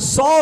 100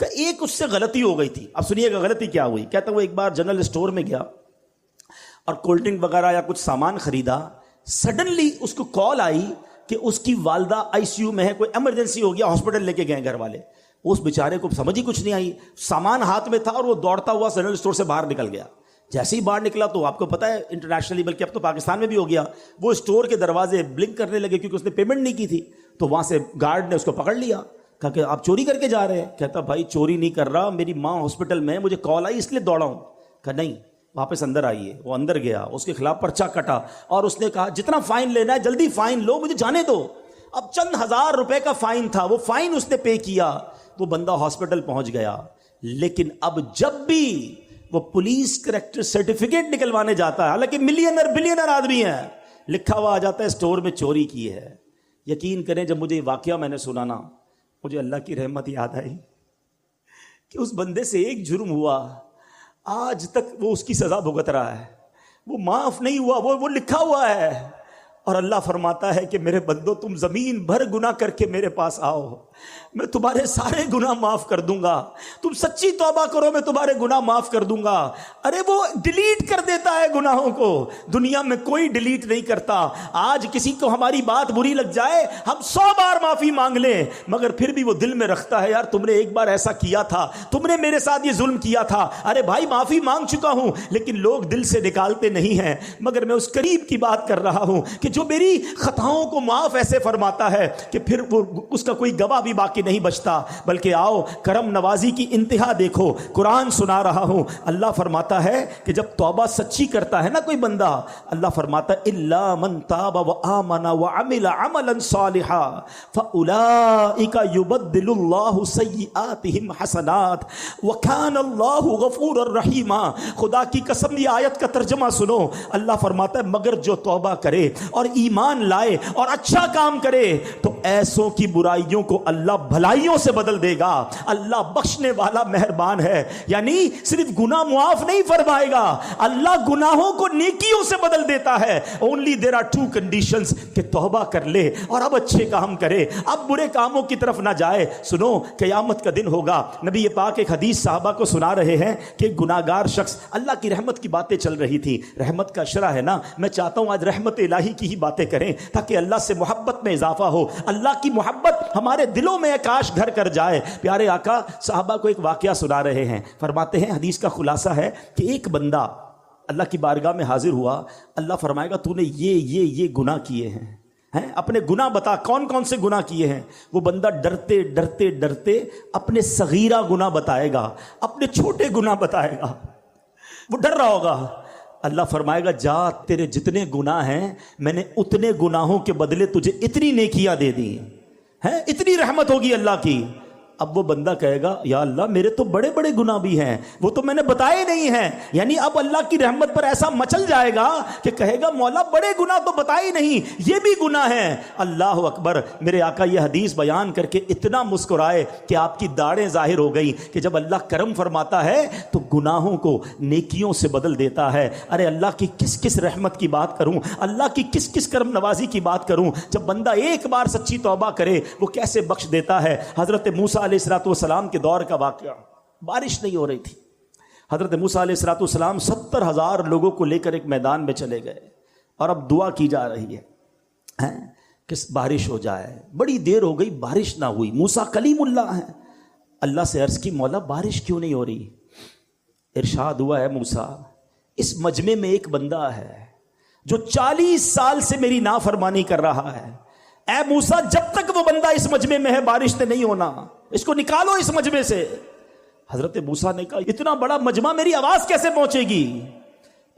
کہ ایک اس سے غلطی ہو گئی تھی. اب سنیے گا غلطی کیا ہوئی. کہتا وہ ایک بار جنرل اسٹور میں گیا اور کولڈ ڈرنک وغیرہ یا کچھ سامان خریدا. سڈنلی اس کو کال آئی کہ اس کی والدہ آئی سی یو میں ہے، کوئی ایمرجنسی ہو گیا، ہاسپٹل لے کے گئے گھر والے. اس بیچارے کو سمجھ ہی کچھ نہیں آئی، سامان ہاتھ میں تھا اور وہ دوڑتا ہوا جنرل اسٹور سے باہر نکل گیا. جیسے ہی باہر نکلا تو آپ کو پتا ہے انٹرنیشنلی بلکہ اب تو پاکستان میں بھی ہو گیا، وہ اسٹور کے دروازے بلنک کرنے لگے کیونکہ اس نے پیمنٹ نہیں کی تھی. تو وہاں سے گارڈ نے اس کو پکڑ لیا، کہا کہ آپ چوری کر کے جا رہے ہیں. کہتا بھائی چوری نہیں کر رہا، میری ماں ہاسپٹل میں، مجھے کال آئی اس لیے دوڑا ہوں. کہا نہیں واپس اندر آئیے. وہ اندر گیا، اس کے خلاف پرچہ کٹا اور اس نے کہا جتنا فائن لینا ہے جلدی فائن لو، مجھے جانے دو. اب چند ہزار روپے کا فائن تھا، وہ فائن اس نے پے کیا، وہ بندہ ہاسپٹل پہنچ گیا. لیکن اب جب بھی وہ پولیس کریکٹر سرٹیفکیٹ نکلوانے جاتا ہے، حالانکہ بلینر آدمی ہے، لکھا ہوا آ جاتا ہے اسٹور میں چوری کی ہے. یقین کریں جب مجھے یہ واقعہ میں نے سنا نا، مجھے اللہ کی رحمت یاد آئی کہ اس بندے سے ایک جرم ہوا، آج تک وہ اس کی سزا بھگت رہا ہے، وہ معاف نہیں ہوا، وہ لکھا ہوا ہے. اور اللہ فرماتا ہے کہ میرے بندو تم زمین بھر گناہ کر کے میرے پاس آؤ، میں تمہارے سارے گناہ معاف کر دوں گا. تم سچی توبہ کرو، میں تمہارے گناہ معاف کر دوں گا. ارے وہ ڈیلیٹ کر دیتا ہے گناہوں کو، دنیا میں کوئی ڈیلیٹ نہیں کرتا. آج کسی کو ہماری بات بری لگ جائے، ہم 100 بار معافی مانگ لیں، مگر پھر بھی وہ دل میں رکھتا ہے یار تم نے ایک بار ایسا کیا تھا، تم نے میرے ساتھ یہ ظلم کیا تھا. ارے بھائی معافی مانگ چکا ہوں، لیکن لوگ دل سے نکالتے نہیں ہیں. مگر میں اس قریب کی بات کر رہا ہوں کہ جو میری خطاؤں کو معاف ایسے فرماتا ہے کہ پھر وہ اس کا کوئی گواہ بھی باقی نہیں بچتا. بلکہ آؤ کرم نوازی کی انتہا دیکھو، قرآن سنا رہا ہوں. اللہ فرماتا ہے کہ جب توبہ سچی کرتا ہے نا کوئی بندہ، اللہ فرماتا ہے الا من تاب وآمن وعمل عملا صالحا فاولئک یبدل اللہ سیئاتہم حسنات وکان اللہ غفورا رحیما. خدا کی قسم یہ آیت کا ترجمہ سنو. اللہ فرماتا ہے مگر جو توبہ کرے اور ایمان لائے اور اچھا کام کرے تو ایسوں کی برائیوں کو اللہ بھلائیوں سے بدل دے گا. اللہ بخشنے والا مہربان ہے. یعنی صرف گناہ معاف نہیں فرمائے گا، اللہ گناہوں کو نیکیوں سے بدل دیتا ہے. اونلی دیر آر 2 کنڈیشنز کہ توبہ کر لے اور اب اچھے کام کرے، اب برے کاموں کی طرف نہ جائے. سنو قیامت کا دن ہوگا، نبی پاک ایک حدیث صحابہ کو سنا رہے ہیں کہ گناہگار شخص، اللہ کی رحمت کی باتیں چل رہی تھی، رحمت کا شرح ہے نا، میں چاہتا ہوں آج رحمت الہی کی ہی باتیں کریں تاکہ اللہ سے محبت میں اضافہ ہو، اللہ کی محبت ہمارے دلوں میں کاش گھر کر جائے. پیارے آقا صحابہ کو ایک واقعہ سنا رہے ہیں، فرماتے ہیں حدیث کا خلاصہ ہے کہ ایک بندہ اللہ کی بارگاہ میں حاضر ہوا. اللہ فرمائے گا تو نے یہ گناہ کیے ہیں، اپنے گناہ بتا، کون کون سے گناہ کیے ہیں. وہ بندہ ڈرتے ڈرتے ڈرتے اپنے صغیرہ گناہ بتائے گا، اپنے چھوٹے گناہ بتائے گا، وہ ڈر رہا ہوگا. اللہ فرمائے گا جا تیرے جتنے گناہ ہیں میں نے اتنے گناہوں کے بدلے تجھے اتنی نیکیاں دے دی ہیں، اتنی رحمت ہوگی اللہ کی. اب وہ بندہ کہے گا یا اللہ میرے تو بڑے بڑے گناہ بھی ہیں، وہ تو میں نے بتائے نہیں ہیں. یعنی اب اللہ کی رحمت پر ایسا مچل جائے گا کہ کہے گا مولا بڑے گناہ تو بتائے نہیں، یہ بھی گناہ ہیں. اللہ اکبر. میرے آقا یہ حدیث بیان کر کے اتنا مسکرائے کہ آپ کی داڑھیں ظاہر ہو گئی کہ جب اللہ کرم فرماتا ہے تو گناہوں کو نیکیوں سے بدل دیتا ہے. ارے اللہ کی کس کس رحمت کی بات کروں، اللہ کی کس کس کرم نوازی کی بات کروں. جب بندہ ایک بار سچی توبہ کرے وہ کیسے بخش دیتا ہے. حضرت موسیٰ علیہ السلام کے دور کا واقعہ، بارش نہیں ہو رہی تھی. حضرت موسیٰ علیہ السلام 70,000 لوگوں کو لے کر ایک میدان میں چلے گئے اور اب دعا کی جا رہی ہے کہ بارش ہو جائے. بڑی دیر ہو گئی بارش نہ ہوئی. موسیٰ کلیم اللہ ہیں، اللہ سے عرض کی مولا بارش کیوں نہیں ہو رہی؟ ارشاد ہوا ہے موسیٰ اس مجمع میں ایک بندہ ہے جو 40 سال سے میری نافرمانی کر رہا ہے. اے موسیٰ جب تک وہ بندہ اس مجمع میں ہے بارش سے نہیں ہونا، اس کو نکالو اس مجمع سے. حضرت موسیٰ نے کہا اتنا بڑا مجمع میری آواز کیسے پہنچے گی؟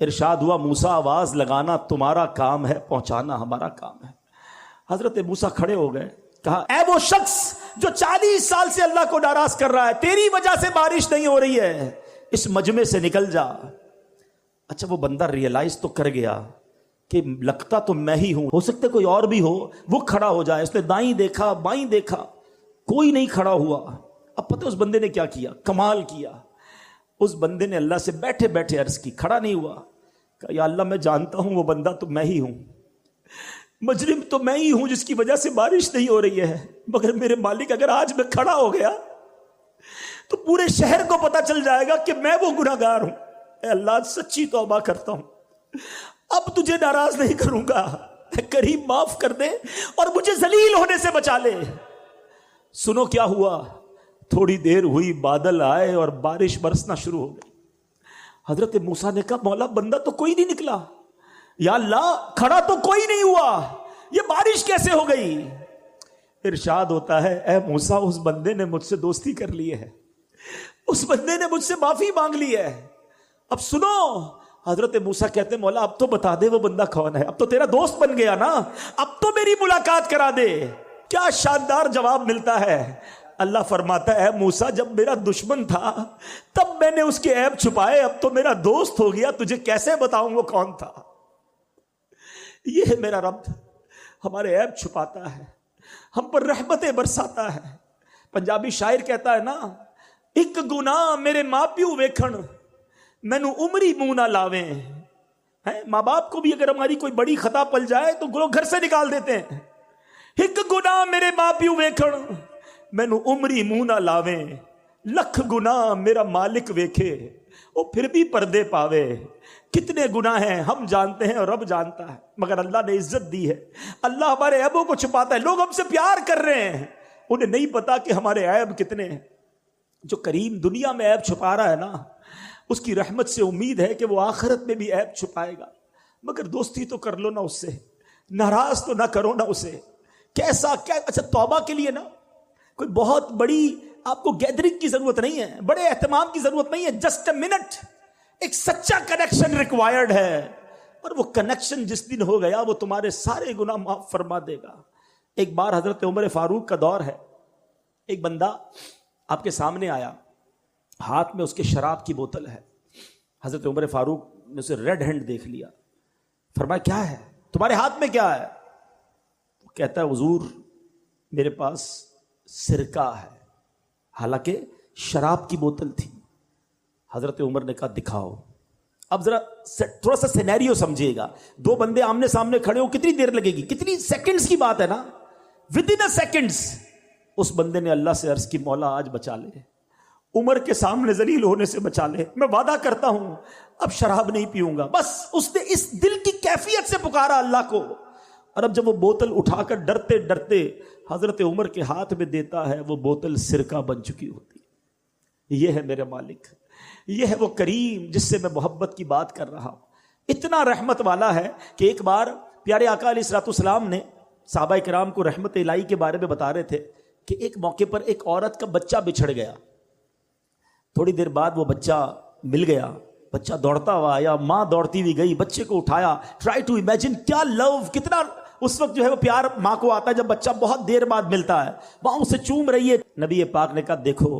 ارشاد ہوا موسیٰ آواز لگانا تمہارا کام ہے، پہنچانا ہمارا کام ہے. حضرت موسیٰ کھڑے ہو گئے، کہا اے وہ شخص جو 40 سال سے اللہ کو ناراض کر رہا ہے، تیری وجہ سے بارش نہیں ہو رہی ہے، اس مجمع سے نکل جا. اچھا وہ بندہ ریئلائز تو کر گیا کہ لگتا تو میں ہی ہوں، ہو سکتا کوئی اور بھی ہو. وہ کھڑا ہو جائے. اس نے دائیں دیکھا بائیں دیکھا، کوئی نہیں کھڑا ہوا. اب پتہ اس بندے نے کیا کیا؟ کمال کیا. اس بندے نے اللہ سے بیٹھے بیٹھے عرض کی، کھڑا نہیں ہوا، کہا یا اللہ میں جانتا ہوں وہ بندہ تو میں ہی ہوں، مجرم تو میں ہی ہوں جس کی وجہ سے بارش نہیں ہو رہی ہے، مگر میرے مالک اگر آج میں کھڑا ہو گیا تو پورے شہر کو پتا چل جائے گا کہ میں وہ گناہگار ہوں۔ اے اللہ سچی توبہ کرتا ہوں، اب تجھے ناراض نہیں کروں گا، اے کریم معاف کر دے اور مجھے ذلیل ہونے سے بچا لے۔ سنو کیا ہوا، تھوڑی دیر ہوئی بادل آئے اور بارش برسنا شروع ہو گئی۔ حضرت موسیٰ نے کہا مولا بندہ تو کوئی نہیں نکلا، یا اللہ کھڑا تو کوئی نہیں ہوا، یہ بارش کیسے ہو گئی؟ ارشاد ہوتا ہے اے موسیٰ اس بندے نے مجھ سے دوستی کر لی ہے، اس بندے نے مجھ سے معافی مانگ لی ہے۔ اب سنو، حضرت موسیٰ کہتے ہیں مولا اب تو بتا دے وہ بندہ کون ہے، اب تو تیرا دوست بن گیا نا، اب تو میری ملاقات کرا دے۔ کیا شاندار جواب ملتا ہے۔ اللہ فرماتا ہے اے موسیٰ جب میرا دشمن تھا تب میں نے اس کے عیب چھپائے، اب تو میرا دوست ہو گیا، تجھے کیسے بتاؤں وہ کون تھا۔ یہ ہے میرا رب، ہمارے عیب چھپاتا ہے، ہم پر رحمتیں برساتا ہے۔ پنجابی شاعر کہتا ہے نا، ایک گناہ میرے ماں پیو ویکھن مینو عمری منہ نہ لاویں۔ ماں باپ کو بھی اگر ہماری کوئی بڑی خطا پل جائے تو لوگ گھر سے نکال دیتے ہیں۔ ایک گناہ میرے ماں پیو ویکھن مینو عمری منہ نہ لاویں، لکھ گناہ میرا مالک ویکھے وہ پھر بھی پردے پاوے۔ کتنے گناہ ہیں ہم جانتے ہیں اور رب جانتا ہے، مگر اللہ نے عزت دی ہے، اللہ ہمارے عیبوں کو چھپاتا ہے۔ لوگ ہم سے پیار کر رہے ہیں، انہیں نہیں پتا کہ ہمارے عیب کتنے ہیں۔ جو کریم دنیا میں عیب چھپا رہا ہے نا، اس کی رحمت سے امید ہے کہ وہ آخرت میں بھی عیب چھپائے گا۔ مگر دوستی تو کر لو نا اس سے، ناراض تو نہ کرو نا اسے۔ کیسا کیا اچھا توبہ کے لیے نا کوئی بہت بڑی آپ کو گیدرنگ کی ضرورت نہیں ہے، بڑے اہتمام کی ضرورت نہیں ہے، جسٹ اے منٹ، ایک سچا کنیکشن ریکوائرڈ ہے، اور وہ کنیکشن جس دن ہو گیا وہ تمہارے سارے گناہ معاف فرما دے گا۔ ایک بار حضرت عمر فاروق کا دور ہے، ایک بندہ آپ کے سامنے آیا، ہاتھ میں اس کے شراب کی بوتل ہے۔ حضرت عمر فاروق نے اسے ریڈ ہینڈ دیکھ لیا، فرمایا کیا ہے تمہارے ہاتھ میں کیا ہے؟ وہ کہتا ہے حضور میرے پاس سرکہ ہے، حالانکہ شراب کی بوتل تھی۔ حضرت عمر نے کہا دکھاؤ۔ اب ذرا تھوڑا سا سینیریو سمجھیے گا، دو بندے آمنے سامنے کھڑے ہو، کتنی دیر لگے گی؟ کتنی سیکنڈز کی بات ہے نا، ود ان سیکنڈز اس بندے نے اللہ سے عرض کی مولا آج بچا لے، عمر کے سامنے ذلیل ہونے سے بچا لے، میں وعدہ کرتا ہوں اب شراب نہیں پیوں گا۔ بس اس نے اس دل کی کیفیت سے پکارا اللہ کو، اور اب جب وہ بوتل اٹھا کر ڈرتے ڈرتے حضرت عمر کے ہاتھ میں دیتا ہے، وہ بوتل سرکہ بن چکی ہوتی۔ یہ ہے میرے مالک، یہ ہے وہ کریم جس سے میں محبت کی بات کر رہا ہوں۔ اتنا رحمت والا ہے کہ ایک بار پیارے آقا علیہ الصلوۃ والسلام نے صحابہ کرام کو رحمت الہی کے بارے میں بتا رہے تھے کہ ایک موقع پر ایک عورت کا بچہ بچھڑ گیا، تھوڑی دیر بعد وہ بچہ مل گیا، بچہ دوڑتا ہوا آیا، ماں دوڑتی ہوئی گئی، بچے کو اٹھایا۔ ٹرائی ٹو امیجن کیا لو، کتنا اس وقت جو ہے وہ پیار ماں کو آتا ہے جب بچہ بہت دیر بعد ملتا ہے، ماں اسے چوم رہی ہے۔ نبی پاک نے کہا دیکھو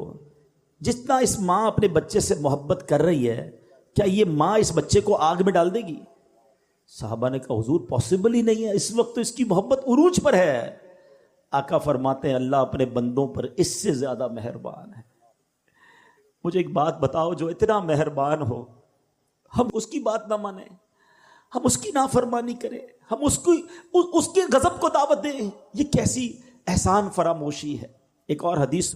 جتنا اس ماں اپنے بچے سے محبت کر رہی ہے، کیا یہ ماں اس بچے کو آگ میں ڈال دے گی؟ صحابہ نے کہا حضور پاسبل ہی نہیں ہے، اس وقت تو اس کی محبت عروج پر ہے۔ آقا فرماتے ہیں اللہ اپنے بندوں پر اس سے زیادہ مہربان ہے۔ مجھے ایک بات بتاؤ، جو اتنا مہربان ہو ہم اس کی بات نہ مانیں، ہم اس کی نافرمانی کریں، ہم اس کے غضب کو دعوت دیں، یہ کیسی احسان فراموشی ہے۔ ایک اور حدیث